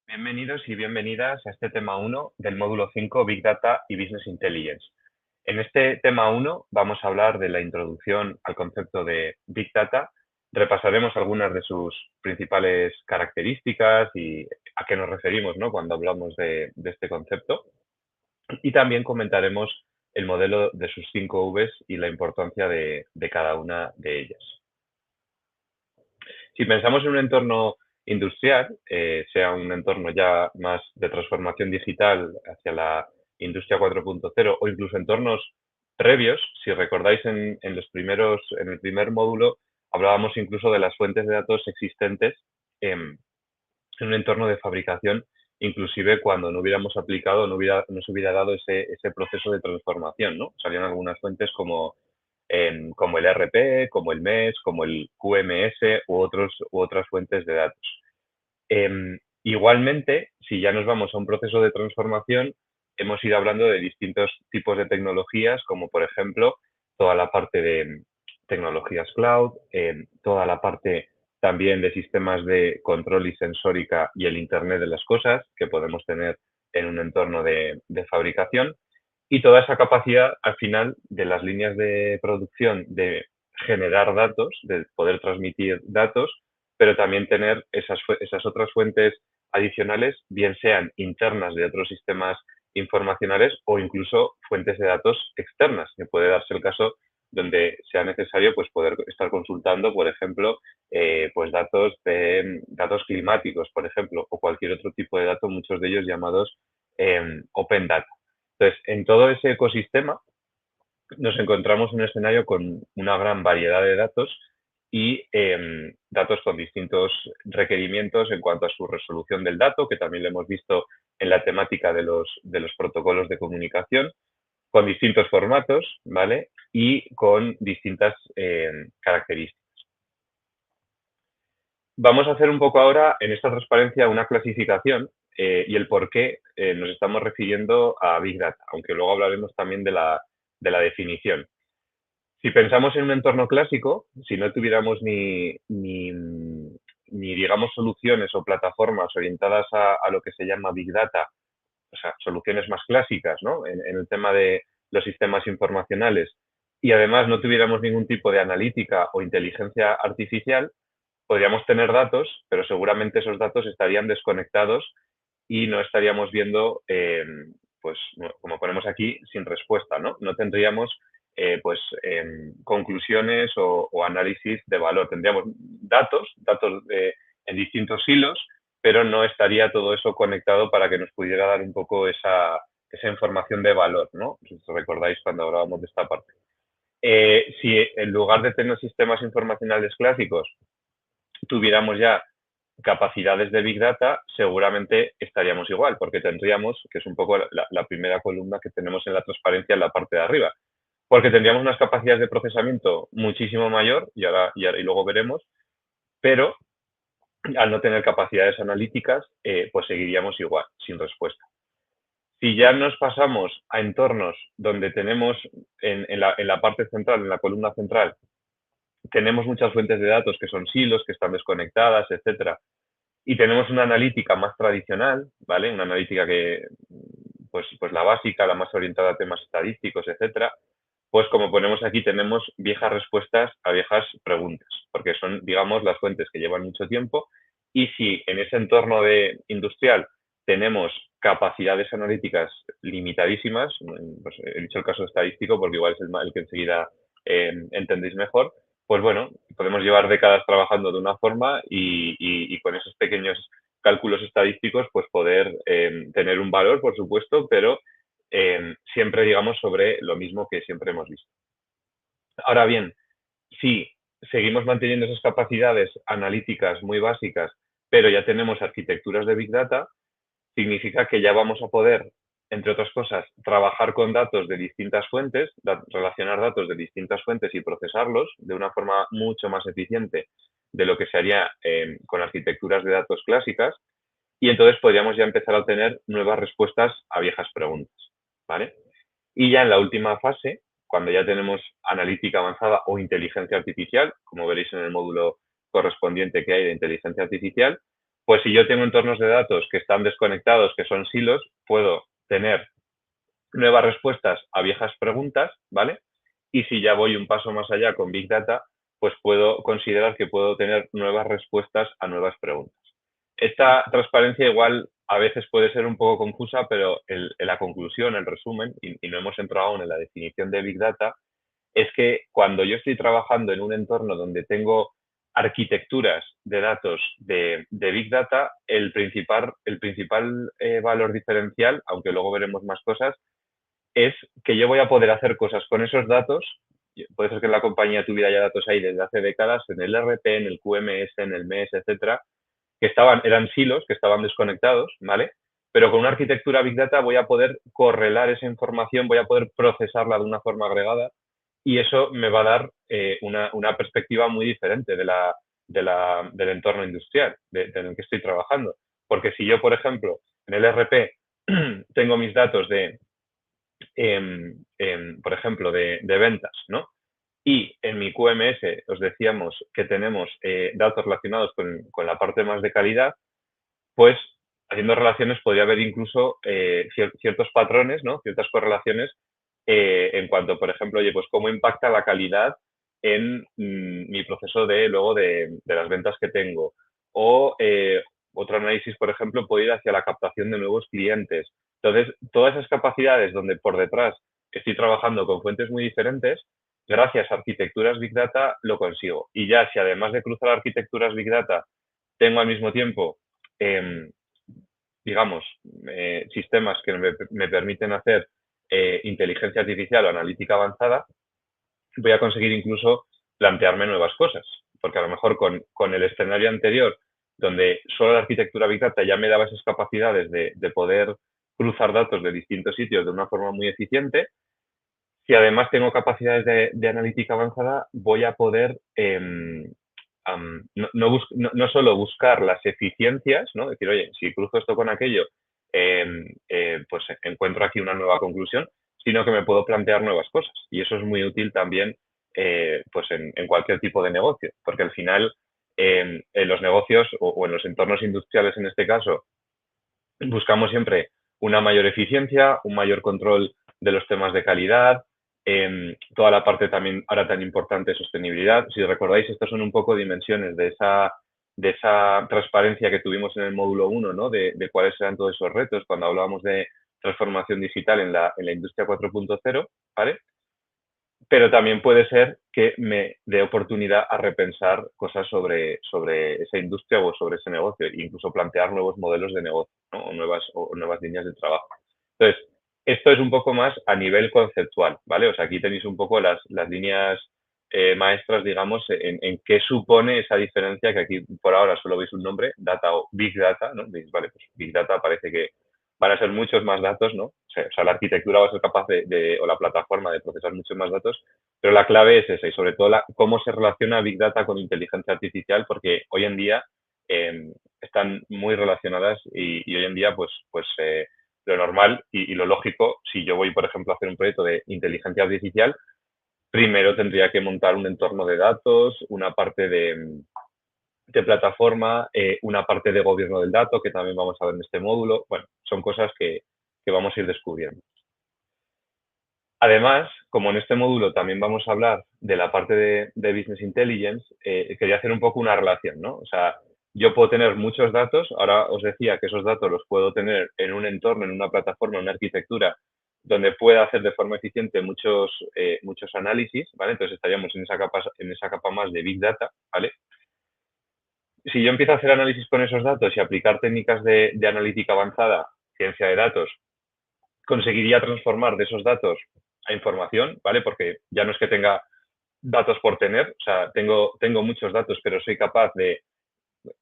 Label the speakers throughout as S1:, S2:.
S1: Bienvenidos y bienvenidas a este tema 1 del módulo 5 Big Data y Business Intelligence. En este tema 1 vamos a hablar de la introducción al concepto de Big Data, repasaremos algunas de sus principales características y a qué nos referimos, ¿no?, cuando hablamos de este concepto, y también comentaremos el modelo de sus 5 Vs y la importancia de cada una de ellas. Si pensamos en un entorno industrial, sea un entorno ya más de transformación digital hacia la industria 4.0 o incluso entornos previos, si recordáis en el primer módulo hablábamos incluso de las fuentes de datos existentes en un entorno de fabricación, inclusive cuando no hubiéramos aplicado, no se hubiera dado ese proceso de transformación, ¿no? Salían algunas fuentes como el ERP, como el MES, como el QMS u otras fuentes de datos. Igualmente, si ya nos vamos a un proceso de transformación, hemos ido hablando de distintos tipos de tecnologías, como por ejemplo toda la parte de tecnologías cloud, toda la parte también de sistemas de control y sensórica y el Internet de las cosas que podemos tener en un entorno de fabricación, y toda esa capacidad al final de las líneas de producción de generar datos, de poder transmitir datos, pero también tener esas otras fuentes adicionales, bien sean internas de otros sistemas informacionales o incluso fuentes de datos externas, que puede darse el caso donde sea necesario pues poder estar consultando, por ejemplo, pues datos climáticos, por ejemplo, o cualquier otro tipo de datos, muchos de ellos llamados Open Data. Entonces, en todo ese ecosistema nos encontramos en un escenario con una gran variedad de datos y datos con distintos requerimientos en cuanto a su resolución del dato, que también lo hemos visto en la temática de los protocolos de comunicación, con distintos formatos, ¿vale? Y con distintas características. Vamos a hacer un poco ahora en esta transparencia una clasificación y el por qué nos estamos refiriendo a Big Data, aunque luego hablaremos también de la definición. Si pensamos en un entorno clásico, si no tuviéramos ni digamos, soluciones o plataformas orientadas a lo que se llama Big Data, o sea, soluciones más clásicas, ¿no?, en el tema de los sistemas informacionales, y además no tuviéramos ningún tipo de analítica o inteligencia artificial, podríamos tener datos, pero seguramente esos datos estarían desconectados y no estaríamos viendo, pues, como ponemos aquí, sin respuesta, ¿no? No tendríamos, conclusiones o análisis de valor. Tendríamos datos en distintos hilos, pero no estaría todo eso conectado para que nos pudiera dar un poco esa información de valor, ¿no? Si os recordáis cuando hablábamos de esta parte. Si en lugar de tener sistemas informacionales clásicos tuviéramos ya capacidades de Big Data, seguramente estaríamos igual, porque tendríamos, que es un poco la primera columna que tenemos en la transparencia en la parte de arriba, porque tendríamos unas capacidades de procesamiento muchísimo mayor, y luego veremos, pero al no tener capacidades analíticas, pues seguiríamos igual, sin respuesta. Si ya nos pasamos a entornos donde tenemos en la parte central, en la columna central, tenemos muchas fuentes de datos que son silos, que están desconectadas, etcétera, y tenemos una analítica más tradicional, ¿vale? Una analítica que, pues la básica, la más orientada a temas estadísticos, etcétera, pues como ponemos aquí, tenemos viejas respuestas a viejas preguntas, porque son, digamos, las fuentes que llevan mucho tiempo, y si en ese entorno industrial tenemos capacidades analíticas limitadísimas, pues he dicho el caso estadístico porque igual es el que enseguida entendéis mejor, pues bueno, podemos llevar décadas trabajando de una forma y con esos pequeños cálculos estadísticos pues poder tener un valor, por supuesto, pero siempre digamos sobre lo mismo que siempre hemos visto. Ahora bien, si seguimos manteniendo esas capacidades analíticas muy básicas, pero ya tenemos arquitecturas de Big Data, significa que ya vamos a poder, entre otras cosas, trabajar con datos de distintas fuentes, relacionar datos de distintas fuentes y procesarlos de una forma mucho más eficiente de lo que se haría con arquitecturas de datos clásicas, y entonces podríamos ya empezar a obtener nuevas respuestas a viejas preguntas, ¿vale? Y ya en la última fase, cuando ya tenemos analítica avanzada o inteligencia artificial, como veréis en el módulo correspondiente que hay de inteligencia artificial, Pues si yo tengo entornos de datos que están desconectados, que son silos, puedo tener nuevas respuestas a viejas preguntas, ¿vale? Y si ya voy un paso más allá con Big Data, pues puedo considerar que puedo tener nuevas respuestas a nuevas preguntas. Esta transparencia igual a veces puede ser un poco confusa, pero la conclusión, el resumen, y no hemos entrado aún en la definición de Big Data, es que cuando yo estoy trabajando en un entorno donde tengo arquitecturas de datos de Big Data, el principal valor diferencial, aunque luego veremos más cosas, es que yo voy a poder hacer cosas con esos datos. Puede ser que la compañía tuviera ya datos ahí desde hace décadas, en el RP, en el QMS, en el MES, etcétera, que eran silos, que estaban desconectados, ¿vale? Pero con una arquitectura Big Data voy a poder correlar esa información, voy a poder procesarla de una forma agregada y eso me va a dar una perspectiva muy diferente del entorno industrial en el que estoy trabajando. Porque si yo, por ejemplo, en el RP tengo mis datos por ejemplo, de ventas, ¿no? Y en mi QMS os decíamos que tenemos datos relacionados con la parte más de calidad, pues haciendo relaciones podría haber incluso ciertos patrones, ¿no? Ciertas correlaciones en cuanto, por ejemplo, oye, pues cómo impacta la calidad en mi proceso luego de las ventas que tengo. O otro análisis, por ejemplo, puede ir hacia la captación de nuevos clientes. Entonces, todas esas capacidades donde por detrás estoy trabajando con fuentes muy diferentes, gracias a arquitecturas Big Data lo consigo. Y ya si además de cruzar arquitecturas Big Data, tengo al mismo tiempo eh, digamos, sistemas que me permiten hacer inteligencia artificial o analítica avanzada, voy a conseguir incluso plantearme nuevas cosas. Porque a lo mejor con el escenario anterior, donde solo la arquitectura Big Data ya me daba esas capacidades de poder cruzar datos de distintos sitios de una forma muy eficiente, si además tengo capacidades de analítica avanzada, voy a poder no solo buscar las eficiencias, ¿no? Decir, oye, si cruzo esto con aquello, pues encuentro aquí una nueva conclusión, sino que me puedo plantear nuevas cosas. Y eso es muy útil también pues en cualquier tipo de negocio, porque al final en los negocios o en los entornos industriales en este caso, buscamos siempre una mayor eficiencia, un mayor control de los temas de calidad, toda la parte también ahora tan importante de sostenibilidad. Si recordáis, estas son un poco dimensiones de esa transparencia que tuvimos en el módulo 1, ¿no? De cuáles eran todos esos retos cuando hablábamos de transformación digital en la industria 4.0, ¿vale? Pero también puede ser que me dé oportunidad a repensar cosas sobre esa industria o sobre ese negocio, e incluso plantear nuevos modelos de negocio, ¿no? o nuevas líneas de trabajo. Entonces, esto es un poco más a nivel conceptual, ¿vale? O sea, aquí tenéis un poco las líneas maestras, digamos, en qué supone esa diferencia, que aquí por ahora solo veis un nombre, data o big data, ¿no? Veis, vale, pues big data parece que van a ser muchos más datos, ¿no? O sea, la arquitectura va a ser capaz o la plataforma de procesar muchos más datos, pero la clave es esa y sobre todo cómo se relaciona Big Data con inteligencia artificial, porque hoy en día están muy relacionadas y hoy en día lo normal y lo lógico, si yo voy, por ejemplo, a hacer un proyecto de inteligencia artificial, primero tendría que montar un entorno de datos, una parte de plataforma, una parte de gobierno del dato, que también vamos a ver en este módulo. Bueno, son cosas que vamos a ir descubriendo. Además, como en este módulo también vamos a hablar de la parte de Business Intelligence, quería hacer un poco una relación, ¿no? O sea, yo puedo tener muchos datos, ahora os decía que esos datos los puedo tener en un entorno, en una plataforma, en una arquitectura, donde pueda hacer de forma eficiente muchos análisis, ¿vale? Entonces estaríamos en esa capa más de Big Data, ¿vale? Si yo empiezo a hacer análisis con esos datos y aplicar técnicas de analítica avanzada, ciencia de datos, conseguiría transformar de esos datos a información, ¿vale? Porque ya no es que tenga datos por tener, o sea, tengo muchos datos, pero soy capaz de,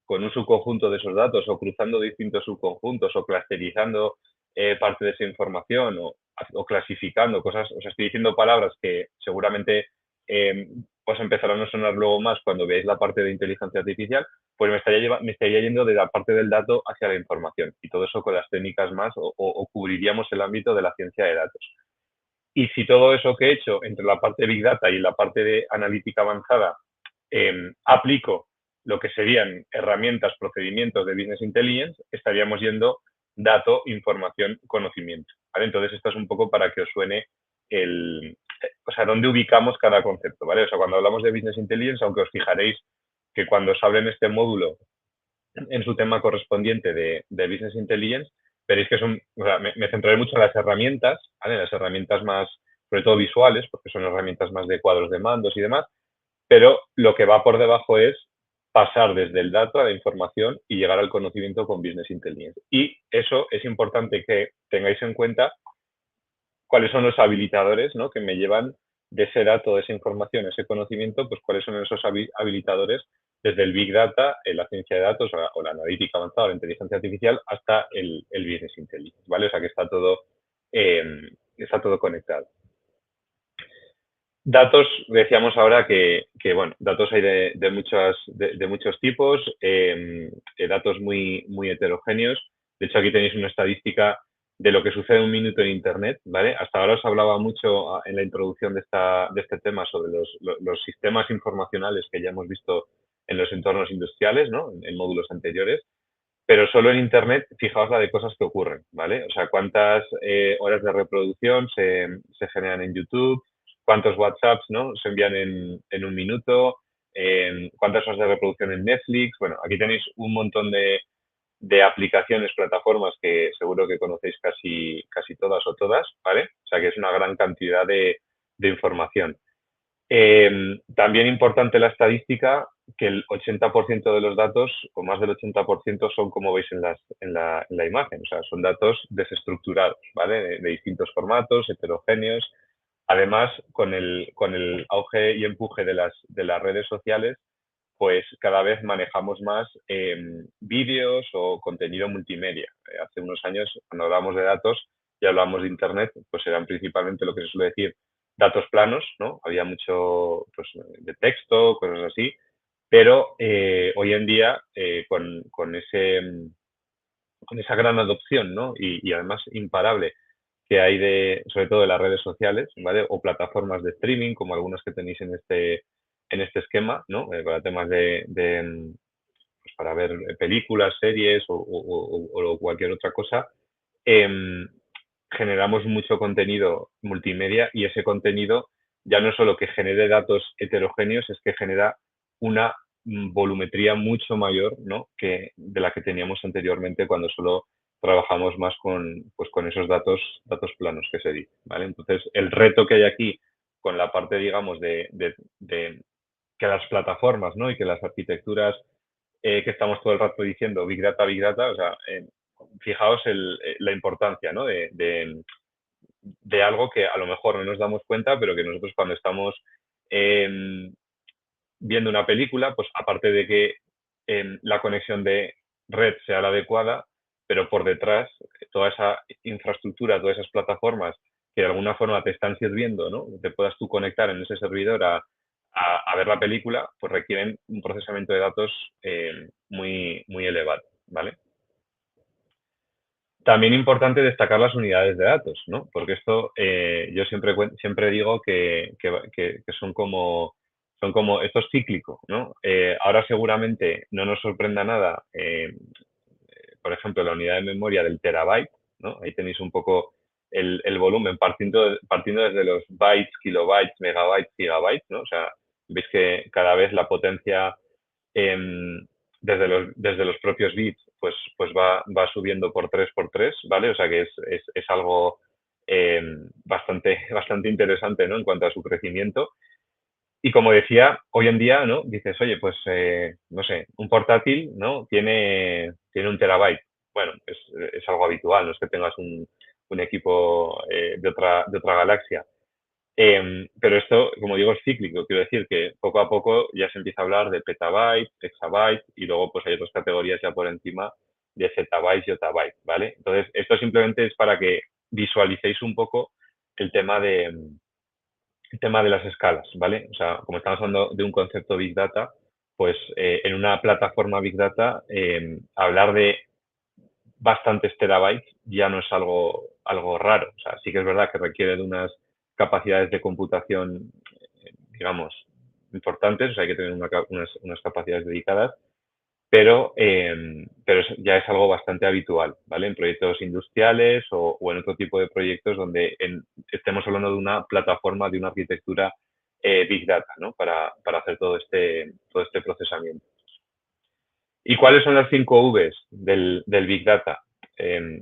S1: con un subconjunto de esos datos o cruzando distintos subconjuntos o clusterizando parte de esa información o clasificando cosas, o sea, estoy diciendo palabras que seguramente pues empezarán a sonar luego más cuando veáis la parte de inteligencia artificial, pues me estaría yendo de la parte del dato hacia la información y todo eso con las técnicas más o cubriríamos el ámbito de la ciencia de datos. Y si todo eso que he hecho entre la parte de Big Data y la parte de analítica avanzada aplico lo que serían herramientas, procedimientos de Business Intelligence, estaríamos yendo dato, información, conocimiento. ¿Vale? Entonces, esto es un poco para que os suene o sea, dónde ubicamos cada concepto, ¿vale? O sea, cuando hablamos de Business Intelligence, aunque os fijaréis que cuando os hablo en este módulo, en su tema correspondiente de Business Intelligence, veréis que son, o sea, me centraré mucho en las herramientas, ¿vale? Las herramientas más, sobre todo visuales, porque son herramientas más de cuadros de mandos y demás, pero lo que va por debajo es pasar desde el dato a la información y llegar al conocimiento con Business Intelligence. Y eso es importante que tengáis en cuenta cuáles son los habilitadores, ¿no? Que me llevan de ese dato, de esa información, ese conocimiento, pues cuáles son esos habilitadores desde el Big Data, la ciencia de datos o la analítica avanzada, la inteligencia artificial, hasta el Business Intelligence, ¿vale? O sea que está todo conectado. Datos, decíamos ahora bueno, datos hay de muchos tipos, datos muy heterogéneos. De hecho, aquí tenéis una estadística de lo que sucede en un minuto en Internet, ¿vale? Hasta ahora os hablaba mucho en la introducción de este tema sobre los sistemas informacionales que ya hemos visto en los entornos industriales, ¿no? En módulos anteriores. Pero solo en Internet, fijaos la de cosas que ocurren, ¿vale? O sea, cuántas horas de reproducción se generan en YouTube, cuántos WhatsApps, ¿no? Se envían en un minuto, cuántas horas de reproducción en Netflix. Bueno, aquí tenéis un montón de aplicaciones, plataformas que seguro que conocéis casi todas o todas, ¿vale? O sea, que es una gran cantidad de información. También importante la estadística, que el 80% de los datos, o más del 80%, son como veis en la imagen, o sea, son datos desestructurados, ¿vale? De distintos formatos, heterogéneos. Además, con el auge y empuje de las redes sociales, pues cada vez manejamos más vídeos o contenido multimedia. Hace unos años, cuando hablábamos de datos y hablábamos de Internet, pues eran principalmente lo que se suele decir datos planos, ¿no? Había mucho pues, de texto, cosas así, pero hoy en día, con esa gran adopción, ¿no? Y además imparable que hay sobre todo de las redes sociales, ¿vale? O plataformas de streaming, como algunas que tenéis en este esquema, ¿no? Para temas pues para ver películas, series o cualquier otra cosa. em, Generamos mucho contenido multimedia y ese contenido ya no solo que genere datos heterogéneos, es que genera una volumetría mucho mayor, ¿no? que de la que teníamos anteriormente cuando solo trabajamos más con esos datos planos que se dice, ¿vale? Entonces, el reto que hay aquí con la parte, digamos, de que las plataformas, ¿no? Y que las arquitecturas que estamos todo el rato diciendo Big Data, o sea, fijaos la importancia, ¿no? De algo que a lo mejor no nos damos cuenta, pero que nosotros cuando estamos eh, viendo una película, pues aparte de que la conexión de red sea la adecuada, pero por detrás toda esa infraestructura, todas esas plataformas que de alguna forma te están sirviendo, ¿no? Te puedas tú conectar en ese servidor a ver la película, pues requieren un procesamiento de datos muy elevado, ¿vale? También importante destacar las unidades de datos, ¿no? Porque esto yo siempre digo que son como, esto es cíclico, ¿no? Ahora seguramente no nos sorprenda nada, por ejemplo, la unidad de memoria del terabyte, ¿no? Ahí tenéis un poco el volumen partiendo desde los bytes, kilobytes, megabytes, gigabytes, ¿no? O sea, veis que cada vez la potencia desde los propios bits, pues va subiendo por 3 ¿vale? O sea que es algo bastante interesante, ¿no? En cuanto a su crecimiento. Y como decía, hoy en día, ¿no? Dices, oye, pues, no sé, un portátil, ¿no? Tiene 1 terabyte. Bueno, es algo habitual, no es que tengas un equipo de otra galaxia. Pero esto, como digo, es cíclico. Quiero decir que poco a poco ya se empieza a hablar de petabyte, exabyte y luego pues hay otras categorías ya por encima de zettabyte y ottabyte, ¿vale? Entonces, esto simplemente es para que visualicéis un poco el tema de las escalas, ¿vale? O sea, como estamos hablando de un concepto Big Data, pues en una plataforma Big Data, hablar de bastantes terabytes ya no es algo raro. O sea, sí que es verdad que requiere de unas capacidades de computación, digamos, importantes, o sea, hay que tener unas capacidades dedicadas, pero ya es algo bastante habitual, ¿vale? En proyectos industriales o en otro tipo de proyectos donde estemos hablando de una plataforma, de una arquitectura Big Data, ¿no? Para hacer todo este procesamiento. ¿Y cuáles son las 5 Vs del Big Data?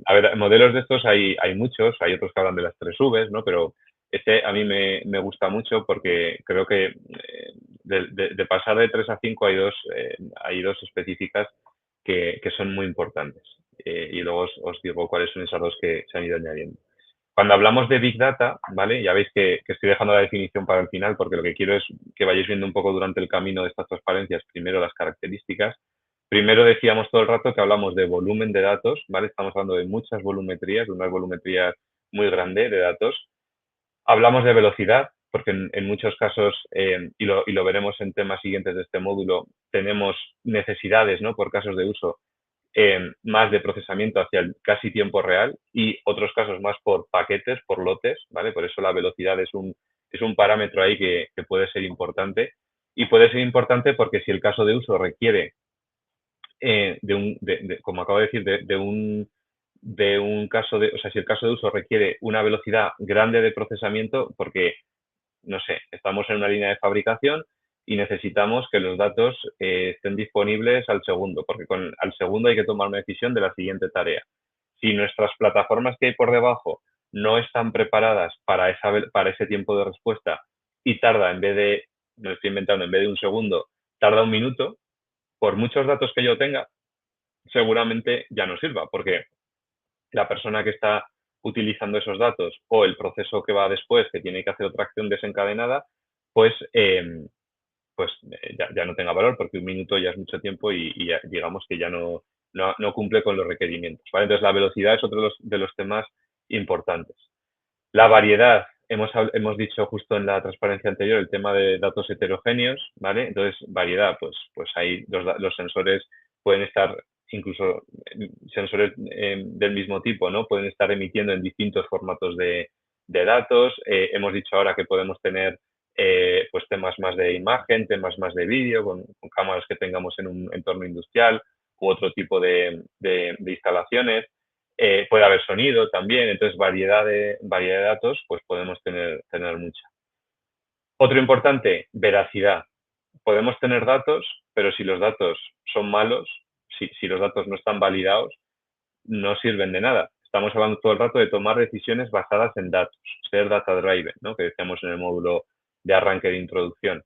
S1: A ver, modelos de estos hay muchos, hay otros que hablan de las 3 Vs, ¿no? Pero este a mí me gusta mucho porque creo que de pasar de 3 a 5 hay dos específicas que son muy importantes. Y luego os digo cuáles son esas dos que se han ido añadiendo. Cuando hablamos de Big Data, ¿vale? Ya veis que estoy dejando la definición para el final porque lo que quiero es que vayáis viendo un poco durante el camino de estas transparencias, primero las características. Primero decíamos todo el rato que hablamos de volumen de datos, ¿vale? Estamos hablando de muchas volumetrías, de una volumetría muy grande de datos. Hablamos de velocidad, porque en muchos casos, y lo veremos en temas siguientes de este módulo, tenemos necesidades, ¿no? Por casos de uso más de procesamiento hacia el casi tiempo real y otros casos más por paquetes, por lotes, ¿vale? Por eso la velocidad es un parámetro ahí que puede ser importante. Y puede ser importante porque si el caso de uso requiere como acabo de decir, de un caso o sea, si el caso de uso requiere una velocidad grande de procesamiento, porque, no sé, estamos en una línea de fabricación y necesitamos que los datos estén disponibles al segundo, porque al segundo hay que tomar una decisión de la siguiente tarea. Si nuestras plataformas que hay por debajo no están preparadas para ese tiempo de respuesta y tarda, me lo estoy inventando, en vez de un segundo, tarda un minuto, por muchos datos que yo tenga, seguramente ya no sirva, porque la persona que está utilizando esos datos o el proceso que va después, que tiene que hacer otra acción desencadenada, pues, ya no tenga valor, porque un minuto ya es mucho tiempo y ya, digamos que ya no cumple con los requerimientos, ¿vale? Entonces, la velocidad es otro de los temas importantes. La variedad, hemos dicho justo en la transparencia anterior el tema de datos heterogéneos, ¿vale? Entonces, variedad, pues ahí los sensores pueden estar, incluso sensores del mismo tipo, ¿no? Pueden estar emitiendo en distintos formatos de datos. Hemos dicho ahora que podemos tener pues temas más de imagen, temas más de vídeo, con cámaras que tengamos en un entorno industrial u otro tipo de instalaciones. Puede haber sonido también, entonces variedad de datos, pues podemos tener mucha. Otro importante, veracidad. Podemos tener datos, pero si los datos son malos, si los datos no están validados, no sirven de nada. Estamos hablando todo el rato de tomar decisiones basadas en datos, ser data driven, ¿no? Que decíamos en el módulo de arranque de introducción.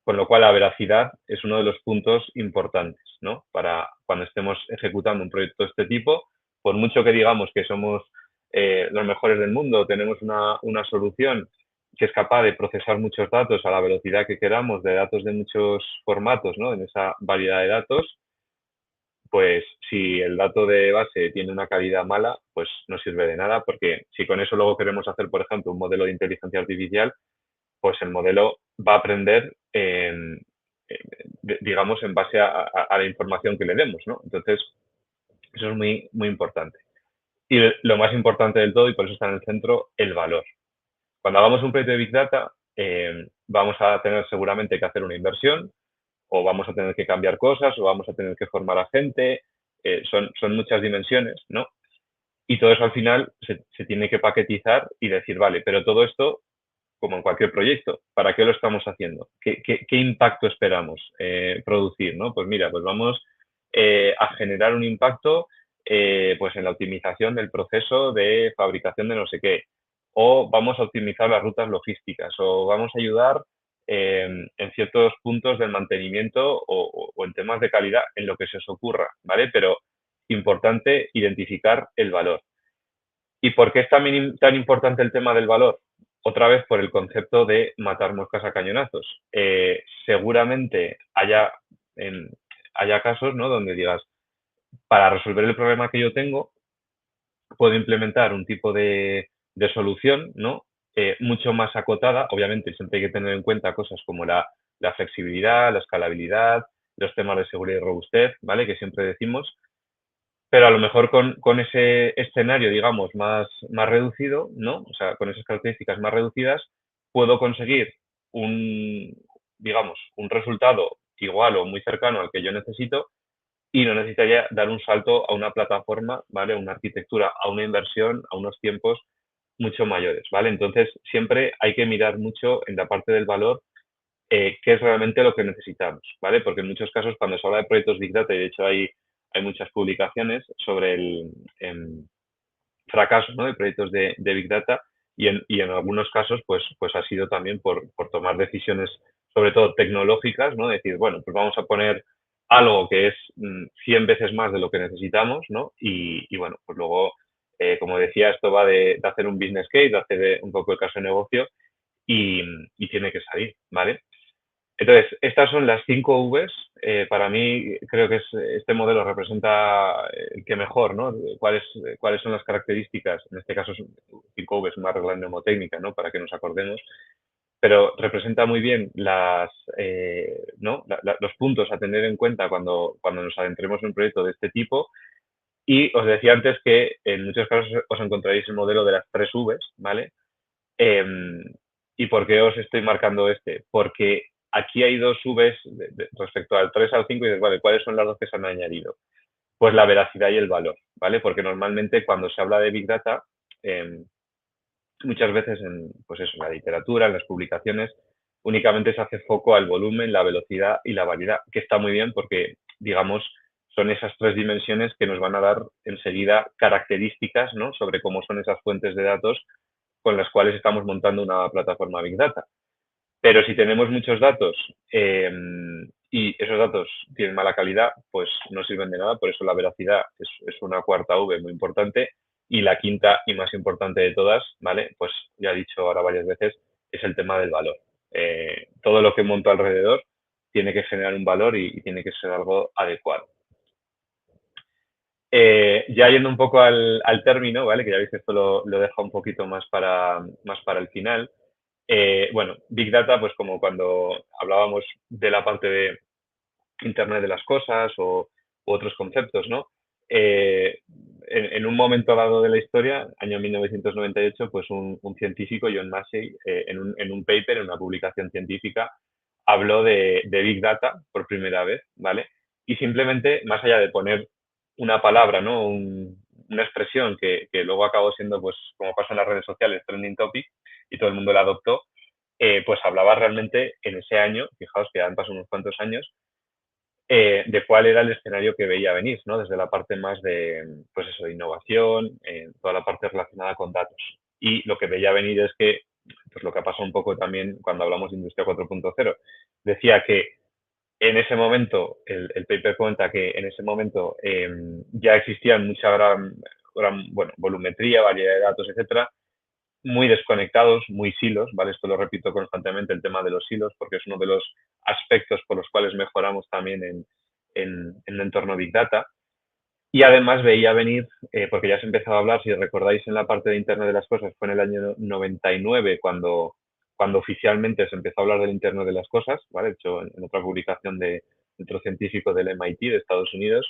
S1: Con lo cual, la veracidad es uno de los puntos importantes, ¿no? Para cuando estemos ejecutando un proyecto de este tipo, por mucho que digamos que somos los mejores del mundo, tenemos una solución que es capaz de procesar muchos datos a la velocidad que queramos, de datos de muchos formatos, ¿no? En esa variedad de datos, pues si el dato de base tiene una calidad mala, pues no sirve de nada, porque si con eso luego queremos hacer, por ejemplo, un modelo de inteligencia artificial, pues el modelo va a aprender, digamos, en base a la información que le demos, ¿no? Entonces, eso es muy, muy importante. Y lo más importante del todo, y por eso está en el centro, el valor. Cuando hagamos un proyecto de Big Data, vamos a tener seguramente que hacer una inversión, o vamos a tener que cambiar cosas, o vamos a tener que formar a gente, son muchas dimensiones, ¿no? Y todo eso al final se tiene que paquetizar y decir, vale, pero todo esto como en cualquier proyecto, ¿para qué lo estamos haciendo? ¿Qué impacto esperamos producir? ¿No? Pues mira, pues vamos a generar un impacto pues en la optimización del proceso de fabricación de no sé qué, o vamos a optimizar las rutas logísticas, o vamos a ayudar en ciertos puntos del mantenimiento o en temas de calidad, en lo que se os ocurra, ¿vale? Pero importante identificar el valor. ¿Y por qué es tan importante el tema del valor? Otra vez por el concepto de matar moscas a cañonazos. Seguramente haya casos, ¿no? Donde digas, para resolver el problema que yo tengo, puedo implementar un tipo de solución, ¿no? Mucho más acotada. Obviamente siempre hay que tener en cuenta cosas como la flexibilidad, la escalabilidad, los temas de seguridad y robustez, ¿vale? Que siempre decimos, pero a lo mejor con ese escenario, digamos, más reducido, ¿no? O sea, con esas características más reducidas, puedo conseguir un, digamos, un resultado igual o muy cercano al que yo necesito y no necesitaría dar un salto a una plataforma, ¿vale? Una arquitectura, a una inversión, a unos tiempos mucho mayores, ¿vale? Entonces, siempre hay que mirar mucho en la parte del valor qué es realmente lo que necesitamos, ¿vale? Porque en muchos casos, cuando se habla de proyectos Big Data, y de hecho hay muchas publicaciones sobre el fracaso, ¿no? De proyectos de Big Data, y en algunos casos, pues ha sido también por tomar decisiones, sobre todo tecnológicas, ¿no? Decir, bueno, pues vamos a poner algo que es 100 veces más de lo que necesitamos, ¿no? Y bueno, pues luego, como decía, esto va de hacer un business case, de hacer un poco el caso de negocio y, y tiene que salir, ¿vale? Entonces, estas son las 5 Vs. Para mí, creo que este modelo representa el que mejor, ¿no? ¿Cuáles son las características? En este caso, son 5 Vs, una regla mnemotécnica, ¿no? Para que nos acordemos. Pero representa muy bien ¿no? Los puntos a tener en cuenta cuando nos adentremos en un proyecto de este tipo. Y os decía antes que en muchos casos os encontraréis el modelo de las 3 Vs, ¿vale? Em, ¿Y por qué os estoy marcando este? Porque aquí hay dos Vs respecto al 3 al 5 y dices, vale, ¿cuáles son las dos que se han añadido? Pues la veracidad y el valor, ¿vale? Porque normalmente cuando se habla de Big Data, eh, muchas veces pues eso, en la literatura, en las publicaciones, únicamente se hace foco al volumen, la velocidad y la variedad, que está muy bien porque, digamos, son esas 3 dimensiones que nos van a dar enseguida características, ¿no? Sobre cómo son esas fuentes de datos con las cuales estamos montando una plataforma Big Data. Pero si tenemos muchos datos y esos datos tienen mala calidad, pues no sirven de nada. Por eso la veracidad es una cuarta V muy importante. Y la quinta y más importante de todas, ¿vale? Pues ya he dicho ahora varias veces, es el tema del valor. Todo lo que monto alrededor tiene que generar un valor y tiene que ser algo adecuado. Ya yendo un poco al término, ¿vale? Que ya veis que esto lo deja un poquito más para el final. Bueno, Big Data, pues como cuando hablábamos de la parte de Internet de las cosas u otros conceptos, ¿no? Eh, en un momento dado de la historia, año 1998, pues un científico, John Massey, en un paper, en una publicación científica, habló de Big Data por primera vez, ¿vale? Y simplemente, más allá de poner una palabra, ¿no? Una expresión que luego acabó siendo, pues, como pasa en las redes sociales, trending topic, y todo el mundo la adoptó, pues hablaba realmente en ese año, fijaos que han pasado unos cuantos años, de cuál era el escenario que veía venir, ¿no? Desde la parte más de, pues eso, de innovación, toda la parte relacionada con datos. Y lo que veía venir es que, pues lo que ha pasado un poco también cuando hablamos de Industria 4.0, decía que en ese momento, el paper cuenta que en ese momento ya existían mucha gran, bueno, volumetría, variedad de datos, etcétera, muy desconectados, muy silos, ¿vale? Esto lo repito constantemente, el tema de los silos, porque es uno de los aspectos por los cuales mejoramos también en el entorno Big Data. Y además veía venir, porque ya se empezaba a hablar, si recordáis en la parte de Internet de las Cosas, fue en el año 99 cuando oficialmente se empezó a hablar del Internet de las Cosas, ¿vale? De hecho, en otra publicación de otro científico del MIT de Estados Unidos,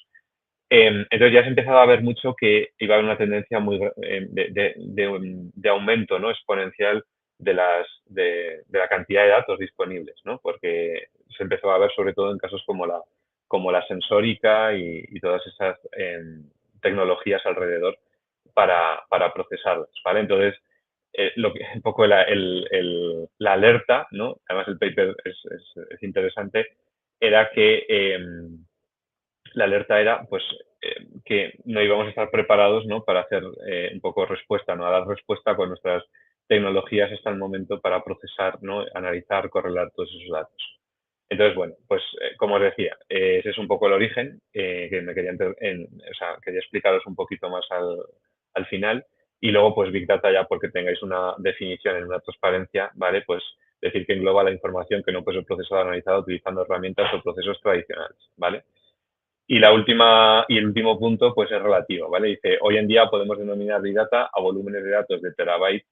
S1: entonces ya se empezaba a ver mucho que iba a haber una tendencia muy de aumento, ¿no? Exponencial de la cantidad de datos disponibles, ¿no? Porque se empezó a ver sobre todo en casos como la sensórica y todas esas tecnologías alrededor para procesarlas, ¿vale? Entonces, un poco la alerta, ¿no? Además el paper es interesante, era que la alerta era pues que no íbamos a estar preparados, ¿no? Para hacer un poco respuesta, ¿no? A dar respuesta con nuestras tecnologías hasta el momento para procesar, ¿no? Analizar, correlar todos esos datos. Entonces, bueno, pues como os decía, ese es un poco el origen, que me o sea, quería explicaros un poquito más al final. Y luego, pues Big Data ya porque tengáis una definición en una transparencia, ¿vale? Pues decir que engloba la información que no puede ser procesada o analizada utilizando herramientas o procesos tradicionales, ¿vale? Y el último punto, pues es relativo, ¿vale? Dice, hoy en día podemos denominar Big Data a volúmenes de datos de terabytes,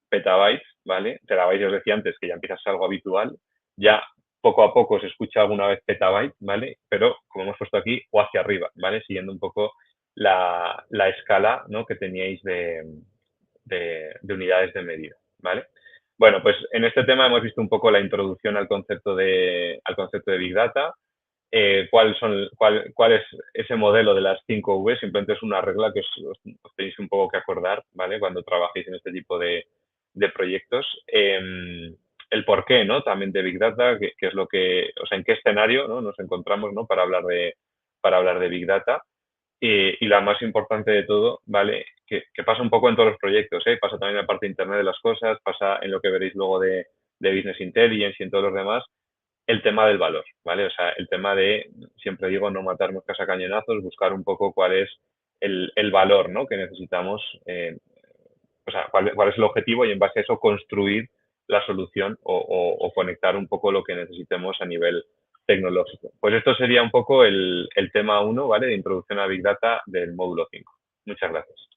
S1: petabytes, ¿vale? Terabytes, os decía antes, que ya empieza a ser algo habitual. Ya poco a poco se escucha alguna vez petabyte, ¿vale? Pero, como hemos puesto aquí, o hacia arriba, ¿vale? Siguiendo un poco la escala, ¿no? Que teníais de unidades de medida, ¿vale? Bueno, pues en este tema hemos visto un poco la introducción al concepto de Big Data, cuál es ese modelo de las 5 V, simplemente es una regla que os tenéis un poco que acordar, ¿vale? Cuando trabajéis en este tipo de proyectos. El porqué, ¿no? También de Big Data, que es lo que, o sea, en qué escenario, ¿no? Nos encontramos, ¿no? Para hablar de Big Data. Y la más importante de todo, ¿vale? Que pasa un poco en todos los proyectos, ¿eh? Pasa también en la parte de Internet de las cosas, pasa en lo que veréis luego de Business Intelligence y en todos los demás, el tema del valor, ¿vale? O sea, el tema de, siempre digo, no matar moscas a cañonazos, buscar un poco cuál es el valor, ¿no? Que necesitamos, o sea, cuál es el objetivo y en base a eso construir la solución o conectar un poco lo que necesitemos a nivel tecnológico. Pues esto sería un poco el tema uno, ¿vale? De introducción a Big Data del módulo 5. Muchas gracias.